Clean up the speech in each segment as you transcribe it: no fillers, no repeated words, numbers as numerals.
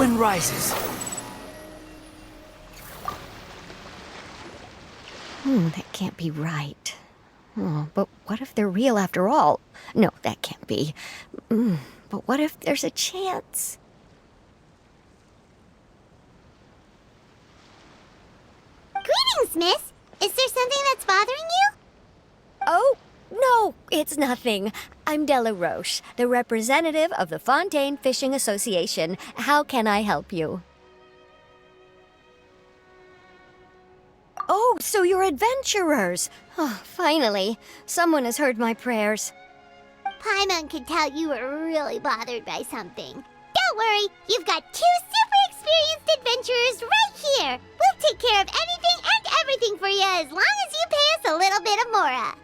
sun rises. That can't be right. Oh, but what if they're real after all? No, that can't be. But what if there's a chance? Greetings, miss. Is there something that's bothering you? Oh, no, it's nothing. I'm Della Roche, the representative of the Fontaine Fishing Association. How can I help you? Oh, so you're adventurers. Oh, finally, someone has heard my prayers. Paimon could tell you were really bothered by something. Don't worry, you've got 2 super experienced adventurers right here. We'll take care of anything and everything for you as long as you pay us a little bit of mora.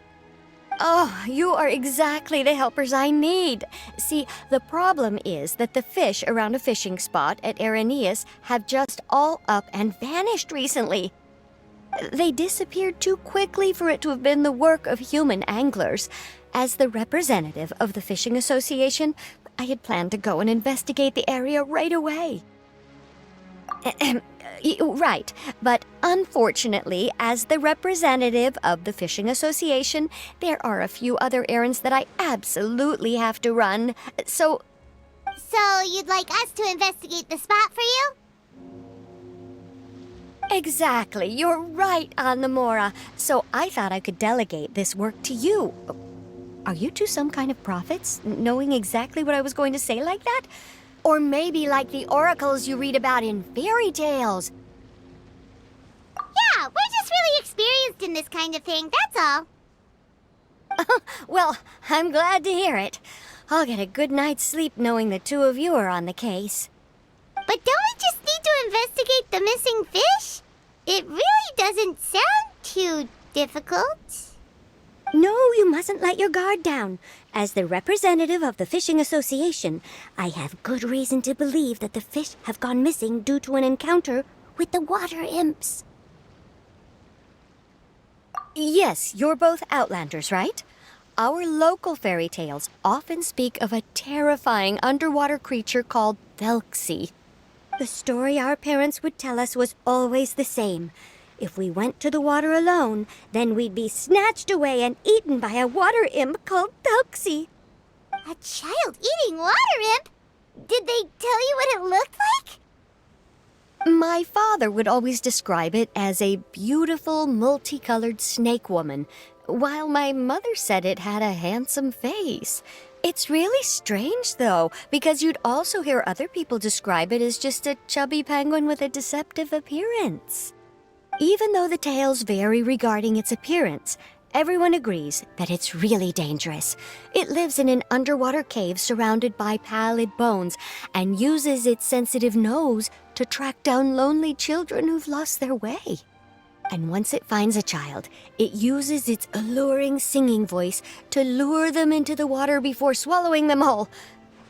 Oh, you are exactly the helpers I need. See, the problem is that the fish around a fishing spot at Araneus have just all up and vanished recently. They disappeared too quickly for it to have been the work of human anglers. As the representative of the Fishing Association, I had planned to go and investigate the area right away. Right, but unfortunately, as the representative of the Fishing Association, there are a few other errands that I absolutely have to run, so... So you'd like us to investigate the spot for you? Exactly, you're right on the mora, so I thought I could delegate this work to you. Are you two some kind of prophets, knowing exactly what I was going to say like that? Or maybe like the oracles you read about in fairy tales. Yeah, we're just really experienced in this kind of thing, that's all. Well, I'm glad to hear it. I'll get a good night's sleep knowing the two of you are on the case. But don't we just need to investigate the missing fish? It really doesn't sound too difficult. No, you mustn't let your guard down. As the representative of the Fishing Association, I have good reason to believe that the fish have gone missing due to an encounter with the water imps. Yes, you're both Outlanders, right? Our local fairy tales often speak of a terrifying underwater creature called Thelxie. The story our parents would tell us was always the same. If we went to the water alone, then we'd be snatched away and eaten by a water imp called Thelxie. A child-eating water imp? Did they tell you what it looked like? My father would always describe it as a beautiful, multicolored snake woman, while my mother said it had a handsome face. It's really strange, though, because you'd also hear other people describe it as just a chubby penguin with a deceptive appearance. Even though the tales vary regarding its appearance, everyone agrees that it's really dangerous. It lives in an underwater cave surrounded by pallid bones and uses its sensitive nose to track down lonely children who've lost their way. And once it finds a child, it uses its alluring singing voice to lure them into the water before swallowing them all.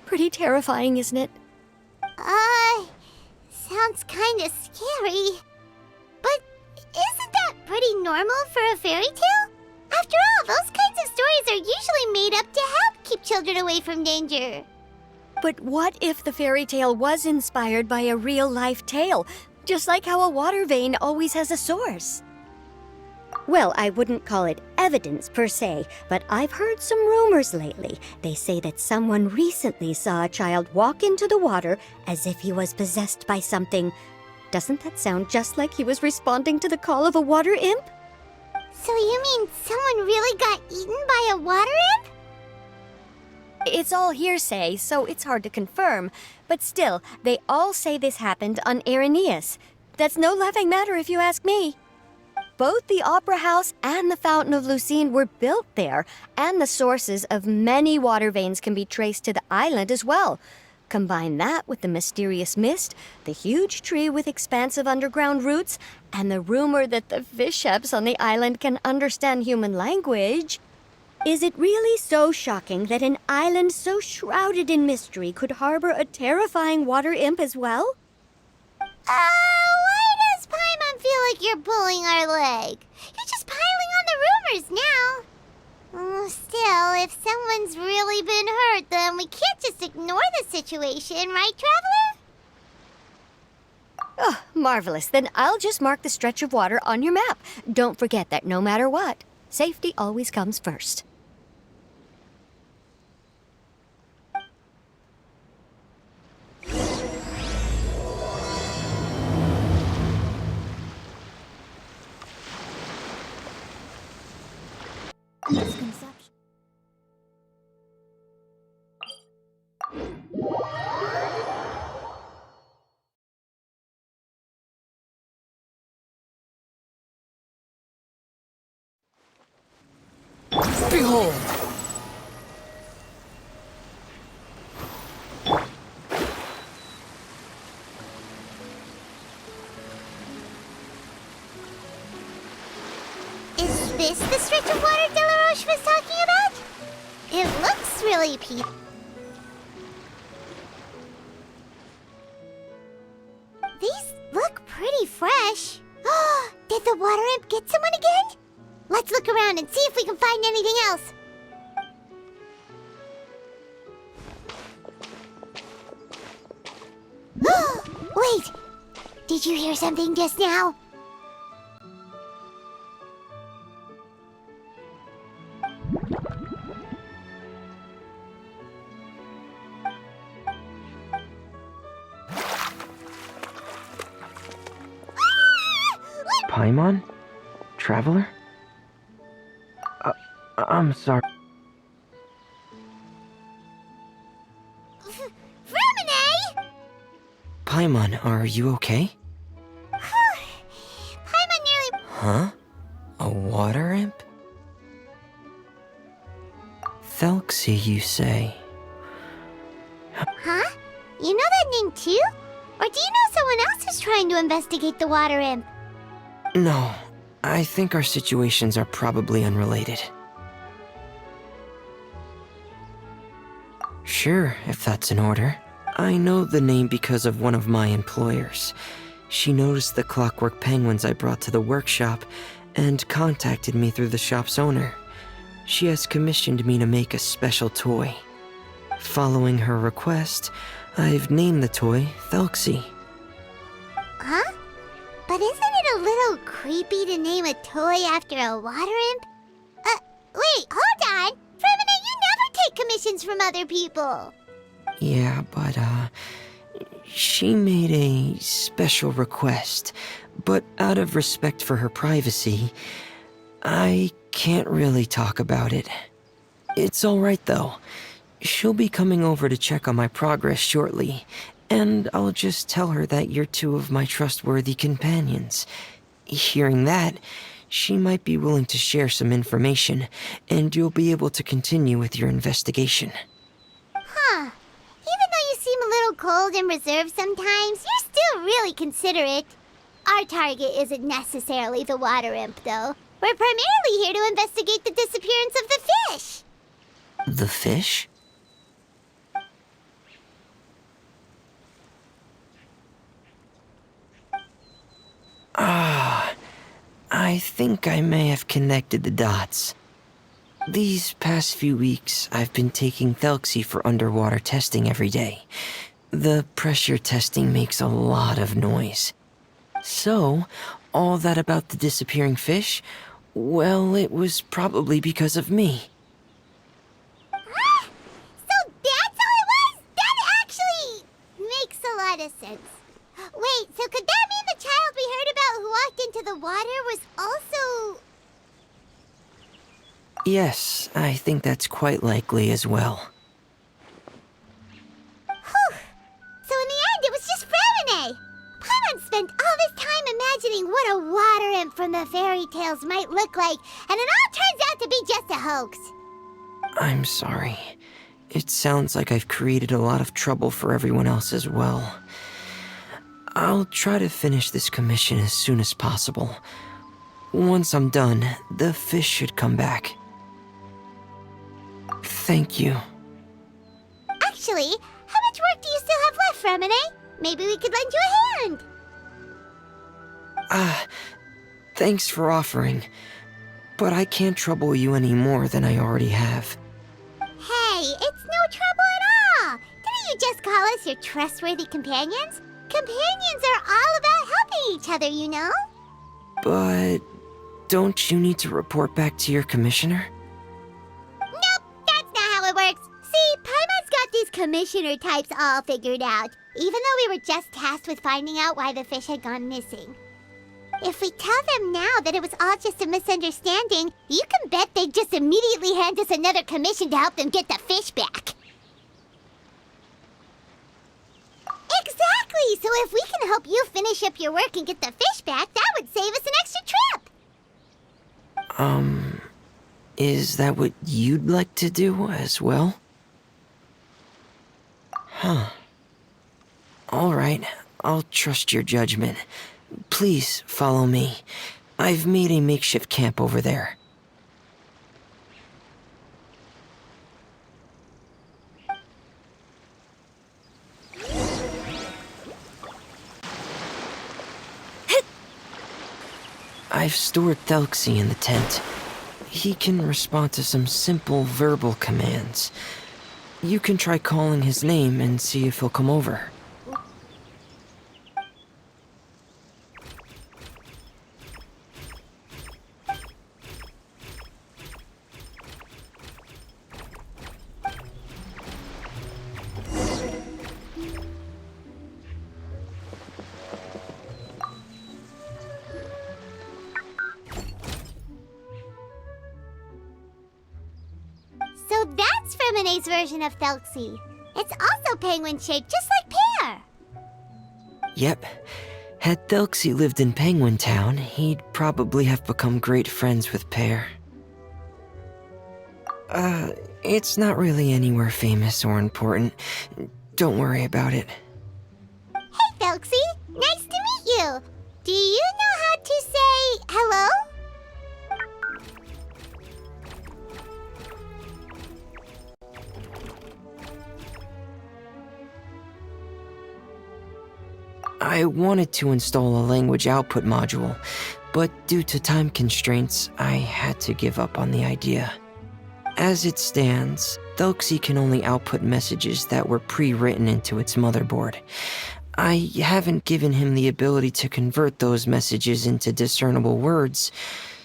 Pretty terrifying, isn't it? Sounds kinda scary. But isn't that pretty normal for a fairy tale? After all, those kinds of stories are usually made up to help keep children away from danger. But what if the fairy tale was inspired by a real-life tale, just like how a water vein always has a source? Well, I wouldn't call it evidence per se, but I've heard some rumors lately. They say that someone recently saw a child walk into the water as if he was possessed by something. Doesn't that sound just like he was responding to the call of a water imp? So you mean someone really got eaten by a water imp? It's all hearsay, so it's hard to confirm. But still, they all say this happened on Araneus. That's no laughing matter if you ask me. Both the Opera House and the Fountain of Lucine were built there, and the sources of many water veins can be traced to the island as well. Combine that with the mysterious mist, the huge tree with expansive underground roots, and the rumor that the fish chefs on the island can understand human language. Is it really so shocking that an island so shrouded in mystery could harbor a terrifying water imp as well? Why does Paimon feel like you're pulling our leg? You're just piling on the rumors now. Still, if someone's really been hurt, then we can't just ignore the situation, right, Traveler? Oh, marvelous. Then I'll just mark the stretch of water on your map. Don't forget that no matter what, safety always comes first. Misconception. Behold! Is this the stretch of water Delaroche was talking about? It looks really peaceful. These look pretty fresh. Did the water imp get someone again? Let's look around and see if we can find anything else. Wait! Did you hear something just now? Paimon? Traveler? I'm sorry. Vermine! Paimon, are you okay? Paimon nearly... Huh? A water imp? Thelxie, you say? Huh? You know that name too? Or do you know someone else who's trying to investigate the water imp? No, I think our situations are probably unrelated. Sure, if that's in order. I know the name because of one of my employers. She noticed the clockwork penguins I brought to the workshop and contacted me through the shop's owner. She has commissioned me to make a special toy. Following her request, I've named the toy Thelxie. Huh? But isn't it a little creepy to name a toy after a water imp? Wait, hold on! Fremina, you never take commissions from other people! Yeah, but, she made a special request, but out of respect for her privacy, I can't really talk about it. It's alright though. She'll be coming over to check on my progress shortly, and I'll just tell her that you're two of my trustworthy companions. Hearing that, she might be willing to share some information, and you'll be able to continue with your investigation. Huh. Even though you seem a little cold and reserved sometimes, you're still really considerate. Our target isn't necessarily the water imp, though. We're primarily here to investigate the disappearance of the fish. The fish? I think I may have connected the dots. These past few weeks, I've been taking Thelxie for underwater testing every day. The pressure testing makes a lot of noise. So, all that about the disappearing fish, well, it was probably because of me. So that's how it was? That actually makes a lot of sense. Wait, so could that mean the child we heard about who walked into the water was also... Yes, I think that's quite likely as well. Whew. So in the end, it was just Fremine. Paimon spent all this time imagining what a water imp from the fairy tales might look like, and it all turns out to be just a hoax. I'm sorry. It sounds like I've created a lot of trouble for everyone else as well. I'll try to finish this commission as soon as possible. Once I'm done, the fish should come back. Thank you. Actually, how much work do you still have left, Fremine? Maybe we could lend you a hand. Thanks for offering. But I can't trouble you any more than I already have. Hey, it's no trouble at all. Didn't you just call us your trustworthy companions? Companions are all about supporting each other, you know? But don't you need to report back to your commissioner? Nope, that's not how it works. See, Paimon's got these commissioner types all figured out, even though we were just tasked with finding out why the fish had gone missing. If we tell them now that it was all just a misunderstanding, you can bet they'd just immediately hand us another commission to help them get the fish back. Exactly! So if we can help you finish up your work and get the fish back, that would save us an extra trip! Is that what you'd like to do as well? Huh. Alright, I'll trust your judgment. Please follow me. I've made a makeshift camp over there. I've stored Thelxie in the tent. He can respond to some simple verbal commands. You can try calling his name and see if he'll come over. So that's Fremonet's version of Thelxie. It's also penguin-shaped, just like Pear. Yep. Had Thelxie lived in Penguin Town, he'd probably have become great friends with Pear. It's not really anywhere famous or important. Don't worry about it. Hey, Thelxie. Nice to meet you. Do you know how to say hello? I wanted to install a language output module, but due to time constraints, I had to give up on the idea. As it stands, Thelxie can only output messages that were pre-written into its motherboard. I haven't given him the ability to convert those messages into discernible words,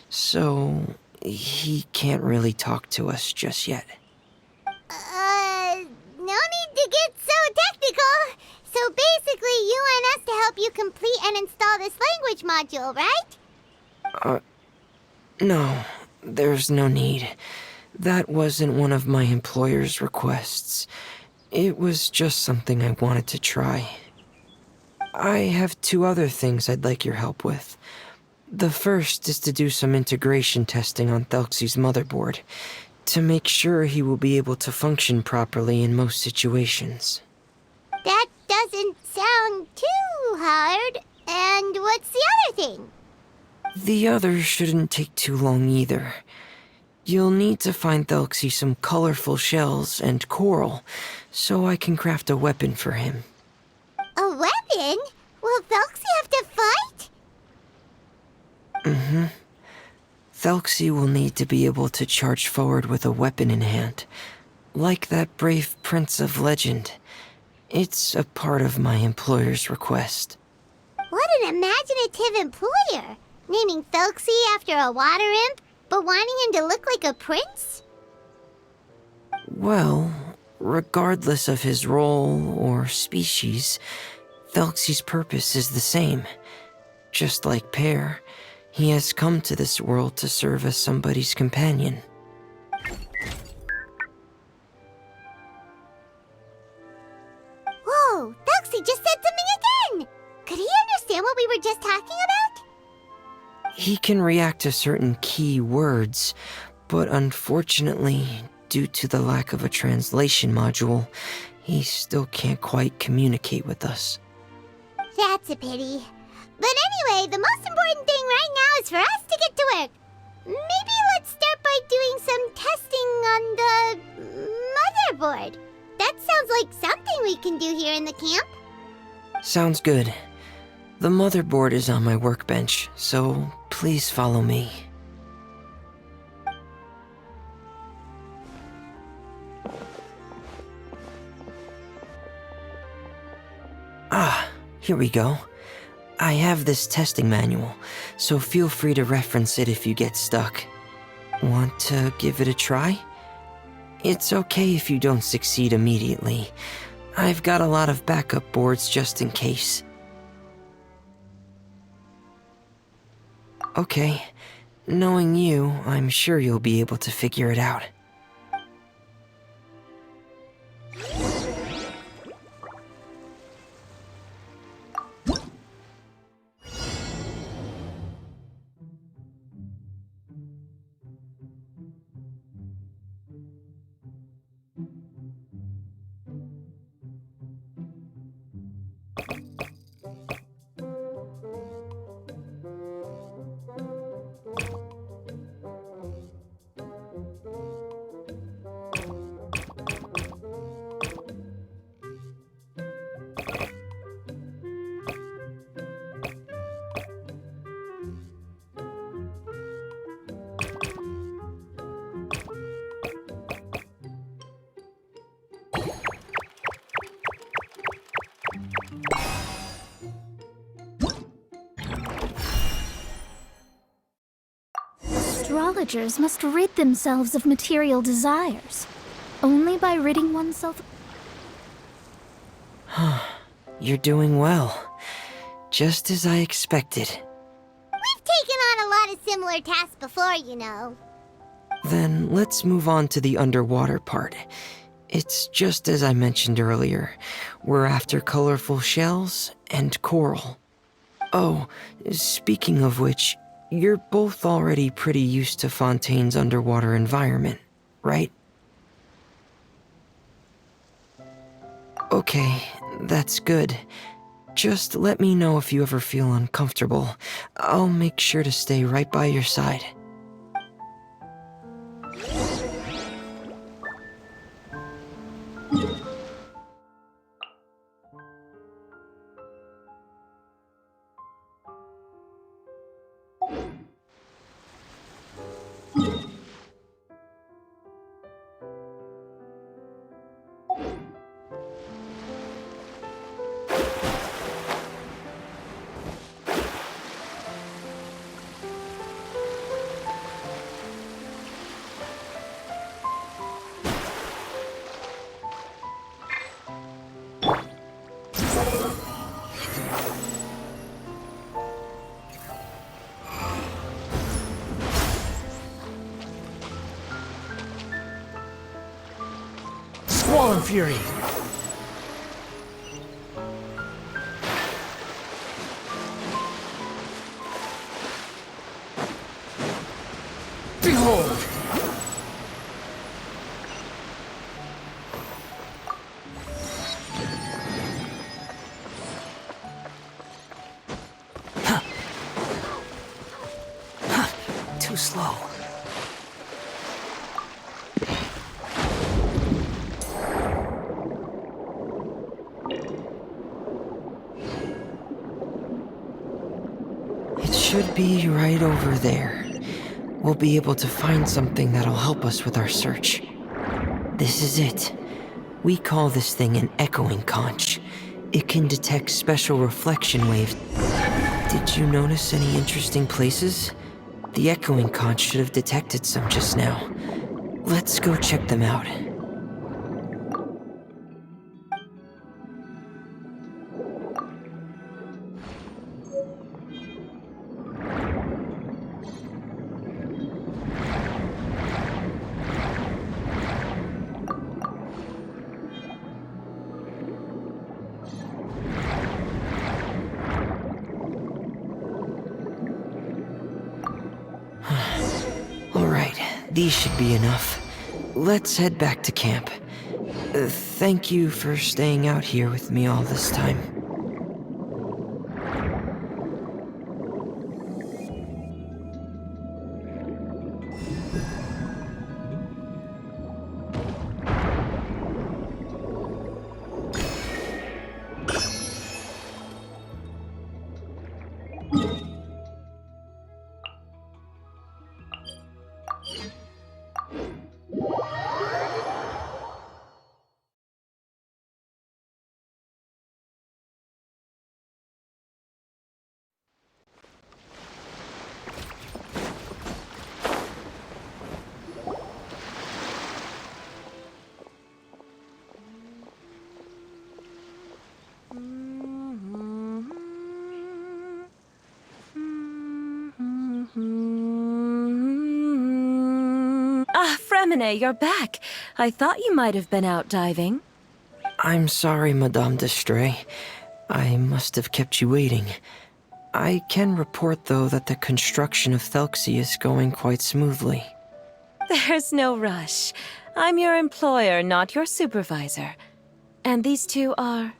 so he can't really talk to us just yet. No need to get so technical. So basically, you want us to help you complete and install this language module, right? No, there's no need. That wasn't one of my employer's requests. It was just something I wanted to try. I have 2 other things I'd like your help with. The first is to do some integration testing on Thelxie's motherboard, to make sure he will be able to function properly in most situations. That doesn't sound too hard. And what's the other thing? The other shouldn't take too long either. You'll need to find Thelxie some colorful shells and coral, so I can craft a weapon for him. A weapon? Will Thelxie have to fight? Mm-hmm. Thelxie will need to be able to charge forward with a weapon in hand, like that brave prince of legend. It's a part of my employer's request. What an imaginative employer! Naming Thelxie after a water imp, but wanting him to look like a prince? Well, regardless of his role or species, Thelxie's purpose is the same. Just like Pear, he has come to this world to serve as somebody's companion. Whoa, Thelxie just said something again! Could he understand what we were just talking about? He can react to certain key words, but unfortunately, due to the lack of a translation module, he still can't quite communicate with us. That's a pity. But anyway, the most important thing right now is for us to get to work. Maybe let's start by doing some testing on the motherboard. That sounds like something we can do here in the camp. Sounds good. The motherboard is on my workbench, so please follow me. Ah, here we go. I have this testing manual, so feel free to reference it if you get stuck. Want to give it a try? It's okay if you don't succeed immediately. I've got a lot of backup boards just in case. Okay, knowing you, I'm sure you'll be able to figure it out. Astrologers must rid themselves of material desires. Only by ridding oneself... You're doing well. Just as I expected. We've taken on a lot of similar tasks before, you know. Then let's move on to the underwater part. It's just as I mentioned earlier. We're after colorful shells and coral. Oh, speaking of which, you're both already pretty used to Fontaine's underwater environment, right? Okay, that's good. Just let me know if you ever feel uncomfortable. I'll make sure to stay right by your side. Squall Fury! Behold! Too slow. It should be right over there. We'll be able to find something that'll help us with our search. This is it. We call this thing an echoing conch. It can detect special reflection waves. Did you notice any interesting places? The echoing conch should have detected some just now. Let's go check them out. Alright, these should be enough. Let's head back to camp. Thank you for staying out here with me all this time. Ah, Fremine, you're back. I thought you might have been out diving. I'm sorry, Madame d'Estray. I must have kept you waiting. I can report, though, that the construction of Thelxie is going quite smoothly. There's no rush. I'm your employer, not your supervisor. And these two are...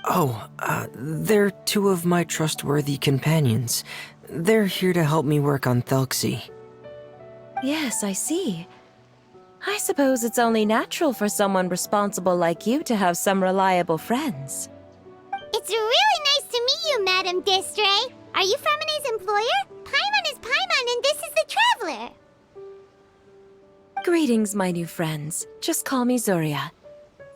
Oh, they're two of my trustworthy companions. They're here to help me work on Thelxie. Yes, I see. I suppose it's only natural for someone responsible like you to have some reliable friends. It's really nice to meet you, Madame d'Estray. Are you Fremine's employer? Paimon is Paimon, and this is the Traveler. Greetings, my new friends. Just call me Zuria.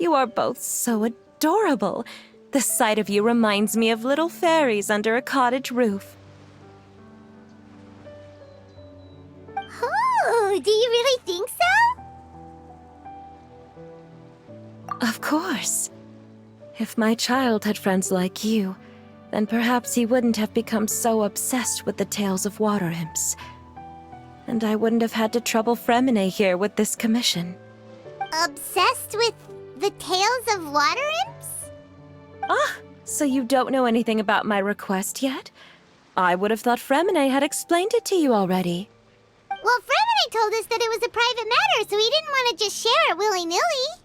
You are both so adorable. The sight of you reminds me of little fairies under a cottage roof. Oh, do you really think so? Of course. If my child had friends like you, then perhaps he wouldn't have become so obsessed with the tales of water imps. And I wouldn't have had to trouble Fremine here with this commission. Obsessed with the tales of water imps? Ah, so you don't know anything about my request yet? I would have thought Fremine had explained it to you already. Well, Fremine told us that it was a private matter, so he didn't want to just share it willy-nilly.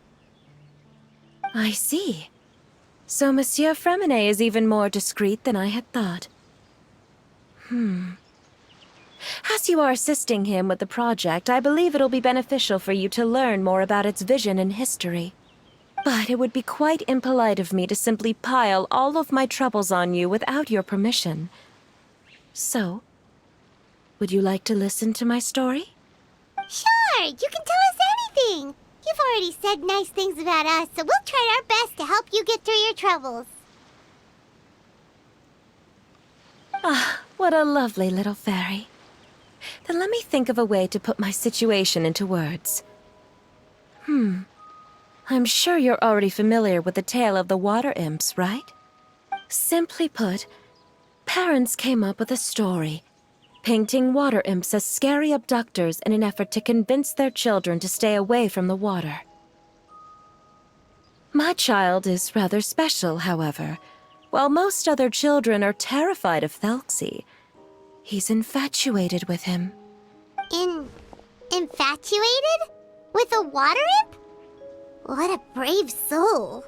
I see. So Monsieur Fremine is even more discreet than I had thought. As you are assisting him with the project, I believe it'll be beneficial for you to learn more about its vision and history. But it would be quite impolite of me to simply pile all of my troubles on you without your permission. So, would you like to listen to my story? Sure, you can tell us anything. You've already said nice things about us, so we'll try our best to help you get through your troubles. Ah, what a lovely little fairy. Then let me think of a way to put my situation into words. I'm sure you're already familiar with the tale of the water imps, right? Simply put, parents came up with a story, painting water imps as scary abductors in an effort to convince their children to stay away from the water. My child is rather special, however. While most other children are terrified of Thelxie, he's infatuated with him. Infatuated? With a water imp? What a brave soul.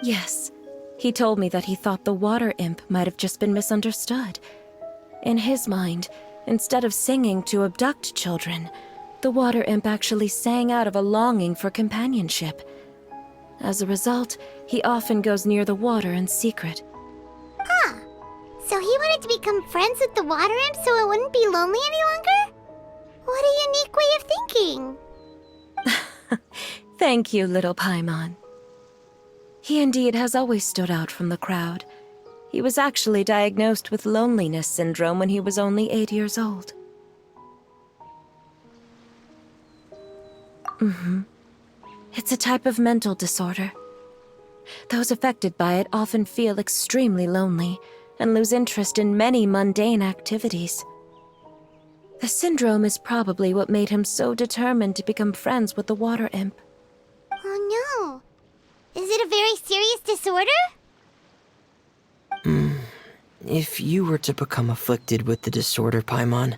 Yes, he told me that he thought the water imp might have just been misunderstood. In his mind, instead of singing to abduct children, the water imp actually sang out of a longing for companionship. As a result, he often goes near the water in secret. Huh. So he wanted to become friends with the water imp so it wouldn't be lonely any longer? What a unique way of thinking. Thank you, little Paimon. He indeed has always stood out from the crowd. He was actually diagnosed with loneliness syndrome when he was only 8 years old. It's a type of mental disorder. Those affected by it often feel extremely lonely and lose interest in many mundane activities. The syndrome is probably what made him so determined to become friends with the water imp. Oh no. Is it a very serious disorder? If you were to become afflicted with the disorder, Paimon,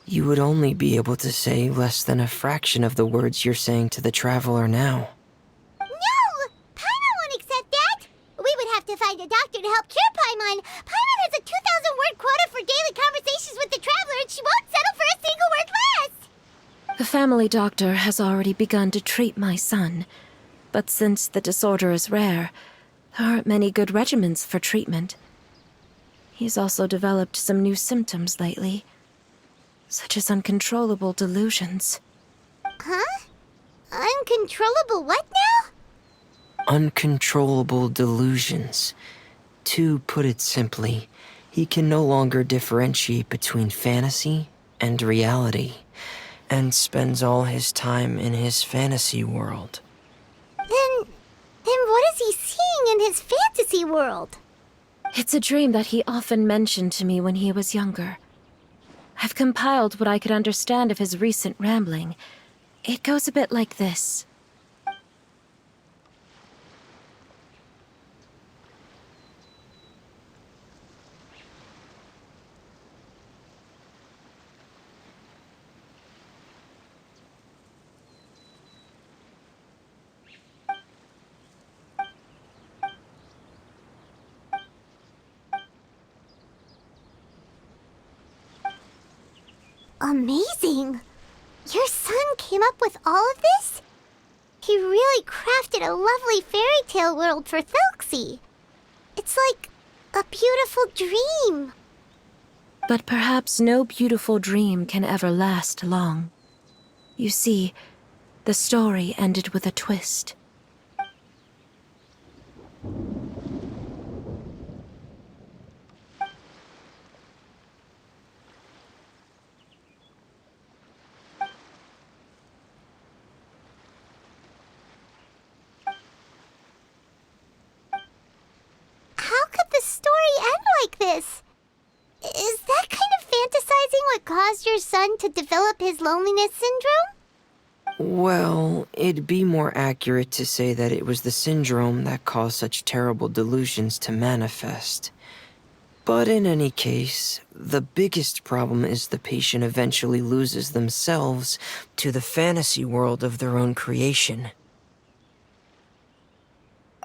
you would only be able to say less than a fraction of the words you're saying to the Traveler now. No! Paimon won't accept that! We would have to find a doctor to help cure Paimon. Paimon has a 2,000-word quota for daily conversations with the Traveler, and she won't settle for a single word less! The family doctor has already begun to treat my son, but since the disorder is rare, there aren't many good regimens for treatment. He's also developed some new symptoms lately, such as uncontrollable delusions. Huh? Uncontrollable what now? Uncontrollable delusions. To put it simply, he can no longer differentiate between fantasy and reality, and spends all his time in his fantasy world. Then what is he seeing in world? It's a dream that he often mentioned to me when he was younger. I've compiled what I could understand of his recent rambling. It goes a bit like this. Amazing! Your son came up with all of this? He really crafted a lovely fairy tale world for Thelxie. It's like a beautiful dream. But perhaps no beautiful dream can ever last long. You see, the story ended with a twist. How could the story end like this? Is that kind of fantasizing what caused your son to develop his loneliness syndrome? Well, it'd be more accurate to say that it was the syndrome that caused such terrible delusions to manifest. But in any case, the biggest problem is the patient eventually loses themselves to the fantasy world of their own creation.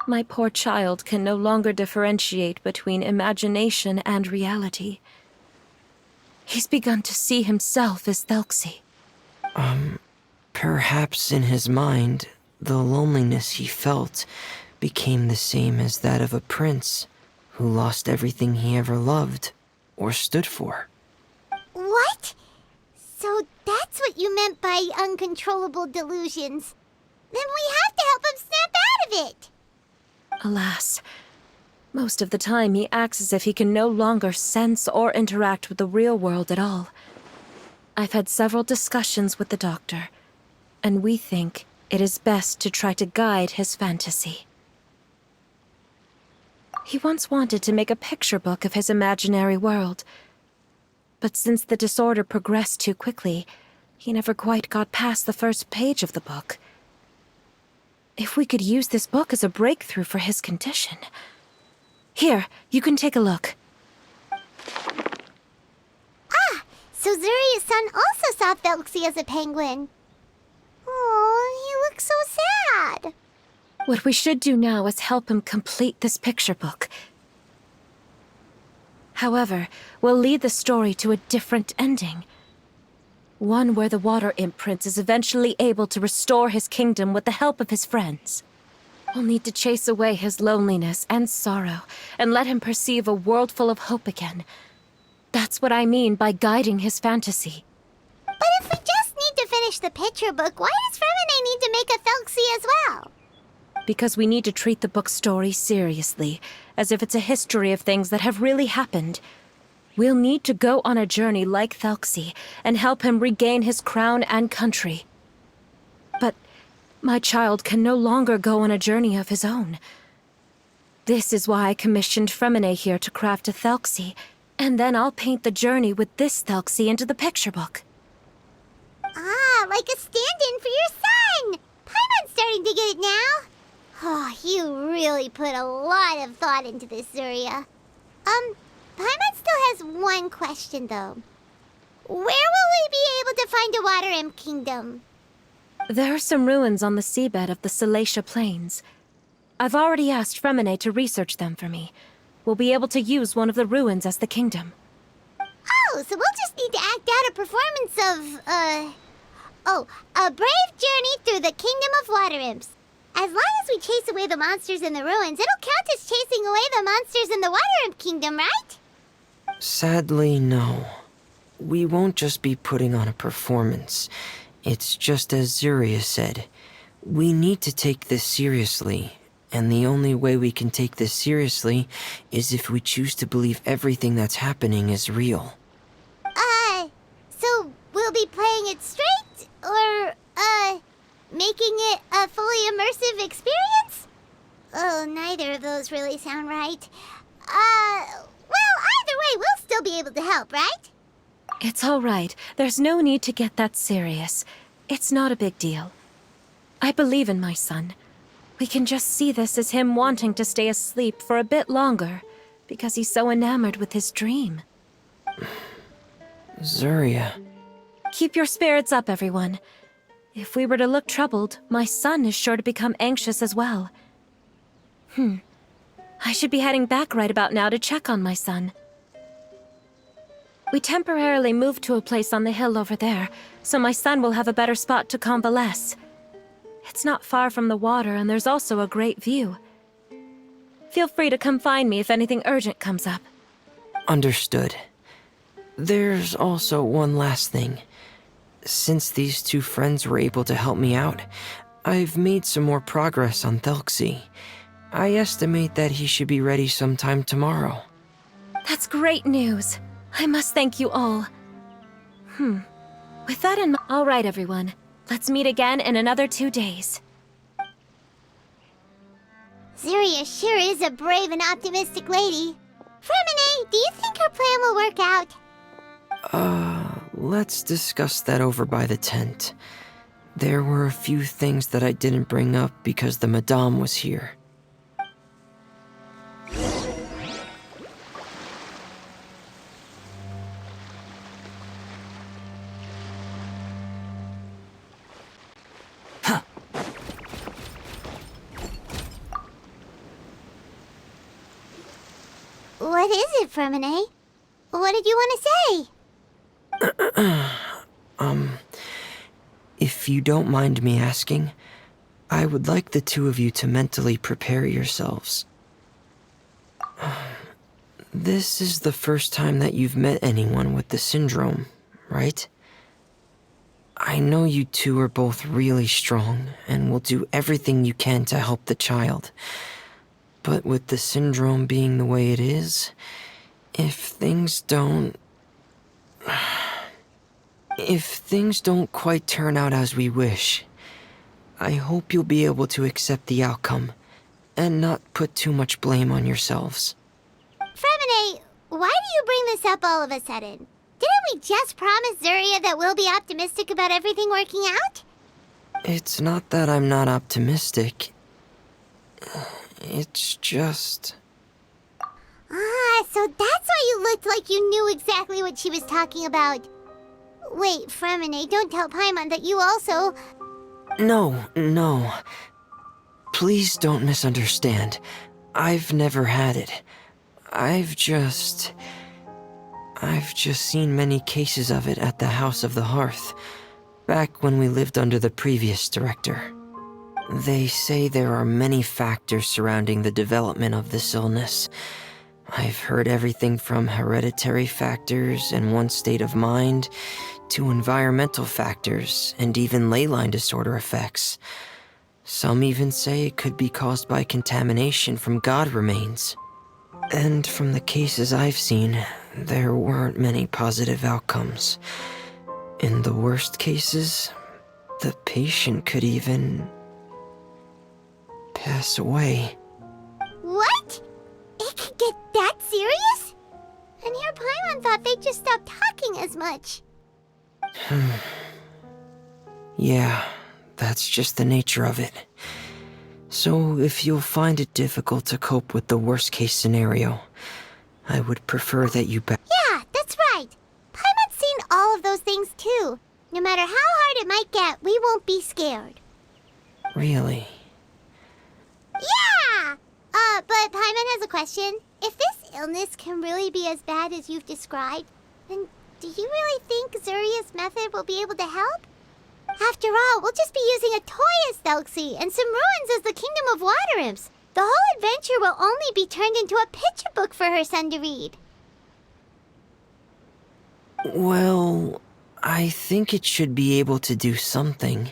My poor child can no longer differentiate between imagination and reality. He's begun to see himself as Thelxie. Perhaps in his mind, the loneliness he felt became the same as that of a prince who lost everything he ever loved or stood for. What? So that's what you meant by uncontrollable delusions. Then we have to help him snap out of it. Alas, most of the time he acts as if he can no longer sense or interact with the real world at all. I've had several discussions with the doctor, and we think it is best to try to guide his fantasy. He once wanted to make a picture book of his imaginary world, but since the disorder progressed too quickly, he never quite got past the first page of the book. If we could use this book as a breakthrough for his condition. Here, you can take a look. So Zuria's son also saw Thelxie as a penguin. Oh, he looks so sad. What we should do now is help him complete this picture book. However, we'll lead the story to a different ending. One where the water imp prince is eventually able to restore his kingdom with the help of his friends. We'll need to chase away his loneliness and sorrow and let him perceive a world full of hope again. That's what I mean by guiding his fantasy. But if we just need to finish the picture book, why does Fremine need to make a Thelxie as well? Because we need to treat the book's story seriously, as if it's a history of things that have really happened. We'll need to go on a journey like Thelxie and help him regain his crown and country. But my child can no longer go on a journey of his own. This is why I commissioned Fremine here to craft a Thelxie, and then I'll paint the journey with this Thelxie into the picture book. Ah, like a stand-in for your son! Paimon's starting to get it now. Oh, you really put a lot of thought into this, Zuria. Paimon still has one question, though. Where will we be able to find a water imp kingdom? There are some ruins on the seabed of the Salacia Plains. I've already asked Fremine to research them for me. We'll be able to use one of the ruins as the kingdom. Oh, so we'll just need to act out a performance of, a brave journey through the kingdom of water imps. As long as we chase away the monsters in the ruins, it'll count as chasing away the monsters in the water imp kingdom, right? Sadly, no. We won't just be putting on a performance. It's just as Zuria said. We need to take this seriously, and the only way we can take this seriously is if we choose to believe everything that's happening is real. So we'll be playing it straight, or, making it a fully immersive experience? Oh, neither of those really sound right. Well, either way, we'll still be able to help, right? It's all right. There's no need to get that serious. It's not a big deal. I believe in my son. We can just see this as him wanting to stay asleep for a bit longer, because he's so enamored with his dream. Zarya. Keep your spirits up, everyone. If we were to look troubled, my son is sure to become anxious as well. I should be heading back right about now to check on my son. We temporarily moved to a place on the hill over there, so my son will have a better spot to convalesce. It's not far from the water, and there's also a great view. Feel free to come find me if anything urgent comes up. Understood. There's also one last thing. Since these two friends were able to help me out, I've made some more progress on Thelxie. I estimate that he should be ready sometime tomorrow. That's great news. I must thank you all. With that in mind... All right, everyone. Let's meet again in another 2 days. Zarya sure is a brave and optimistic lady. Fremine, do you think her plan will work out? Let's discuss that over by the tent. There were a few things that I didn't bring up because the Madame was here. What is it, Fremine? What did you want to say? If you don't mind me asking, I would like the two of you to mentally prepare yourselves. This is the first time that you've met anyone with the syndrome, right? I know you two are both really strong and will do everything you can to help the child. But with the syndrome being the way it is, if things don't quite turn out as we wish, I hope you'll be able to accept the outcome and not put too much blame on yourselves. Fremine, why do you bring this up all of a sudden? Didn't we just promise Zarya that we'll be optimistic about everything working out? It's not that I'm not optimistic. It's just... So that's why you looked like you knew exactly what she was talking about. Wait, Fremine, don't tell Paimon that you also... No. Please don't misunderstand. I've never had it. I've just seen many cases of it at the House of the Hearth, back when we lived under the previous director. They say there are many factors surrounding the development of this illness. I've heard everything from hereditary factors and one's state of mind, to environmental factors and even ley line disorder effects. Some even say it could be caused by contamination from god remains. And from the cases I've seen, there weren't many positive outcomes. In the worst cases, the patient could even pass away. What? It could get that serious? And here Paimon thought they'd just stop talking as much. Yeah, that's just the nature of it. So if you'll find it difficult to cope with the worst case scenario, I would prefer that you Yeah, that's right. Paimon's seen all of those things too. No matter how hard it might get, we won't be scared. Really? Yeah! But Paimon has a question. If this illness can really be as bad as you've described, then do you really think Zarya's method will be able to help? After all, we'll just be using a toy as Thelxie and some ruins as the Kingdom of Water Imps. The whole adventure will only be turned into a picture book for her son to read. Well, I think it should be able to do something.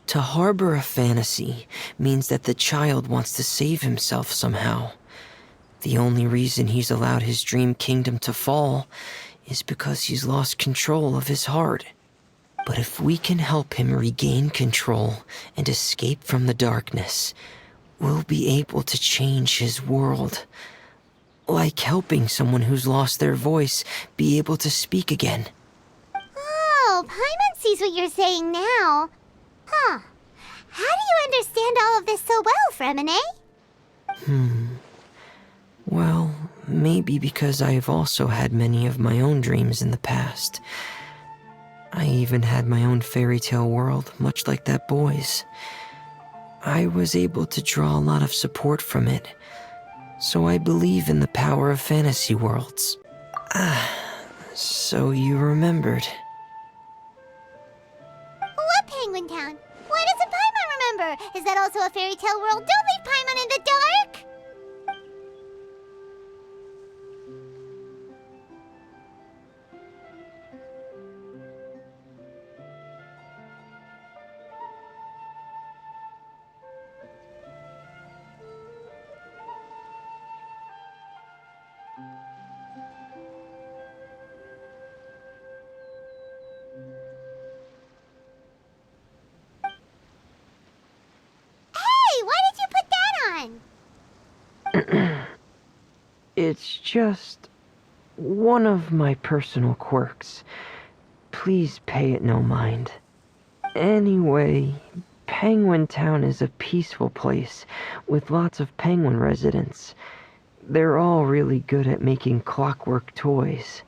To harbor a fantasy means that the child wants to save himself somehow. The only reason he's allowed his dream kingdom to fall is because he's lost control of his heart. But if we can help him regain control and escape from the darkness, we'll be able to change his world. Like helping someone who's lost their voice be able to speak again. Oh, Paimon sees what you're saying now. Huh. How do you understand all of this so well, Fremine? Well, maybe because I've also had many of my own dreams in the past. I even had my own fairy tale world, much like that boy's. I was able to draw a lot of support from it, so I believe in the power of fantasy worlds. So you remembered. What Penguin Town? Why doesn't Paimon remember? Is that also a fairy tale world? Don't leave Paimon in the dark! Hey, why did you put that on? It's just one of my personal quirks. Please pay it no mind. Anyway, Penguin Town is a peaceful place with lots of penguin residents. They're all really good at making clockwork toys.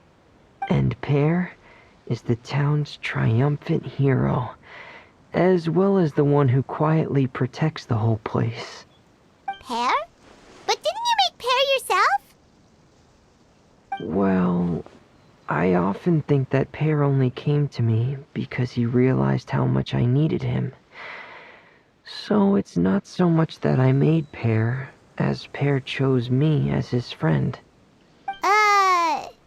And Pear is the town's triumphant hero, as well as the one who quietly protects the whole place. Pear? But didn't you make Pear yourself? Well, I often think that Pear only came to me because he realized how much I needed him. So it's not so much that I made Pear, as Pear chose me as his friend.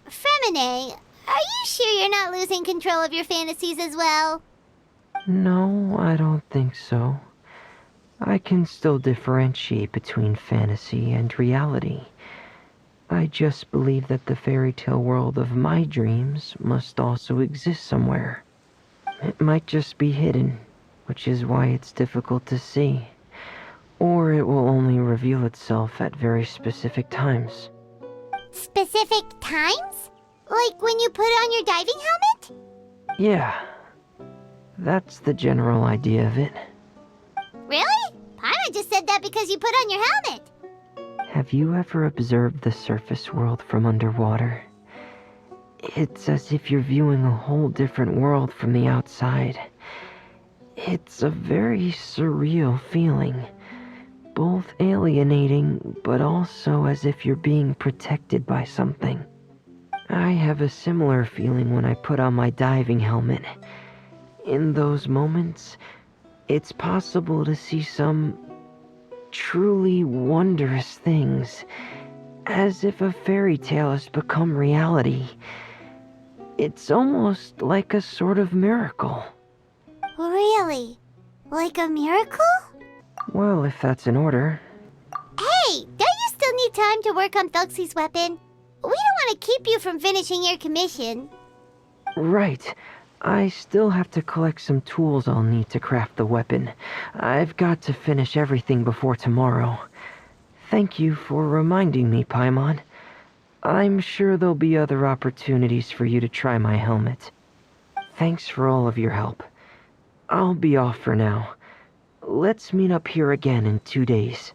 Fremine, are you sure you're not losing control of your fantasies as well? No, I don't think so. I can still differentiate between fantasy and reality. I just believe that the fairy tale world of my dreams must also exist somewhere. It might just be hidden, which is why it's difficult to see. Or it will only reveal itself at very specific times. Specific times? Like when you put on your diving helmet? Yeah, that's the general idea of it. Really? Paimon just said that because you put on your helmet. Have you ever observed the surface world from underwater? It's as if you're viewing a whole different world from the outside. It's a very surreal feeling. Both alienating, but also as if you're being protected by something. I have a similar feeling when I put on my diving helmet. In those moments, it's possible to see some truly wondrous things, as if a fairy tale has become reality. It's almost like a sort of miracle. Really? Like a miracle? Well, if that's in order. Hey, don't you still need time to work on Thelxie's weapon? We don't want to keep you from finishing your commission. Right. I still have to collect some tools I'll need to craft the weapon. I've got to finish everything before tomorrow. Thank you for reminding me, Paimon. I'm sure there'll be other opportunities for you to try my helmet. Thanks for all of your help. I'll be off for now. Let's meet up here again in 2 days.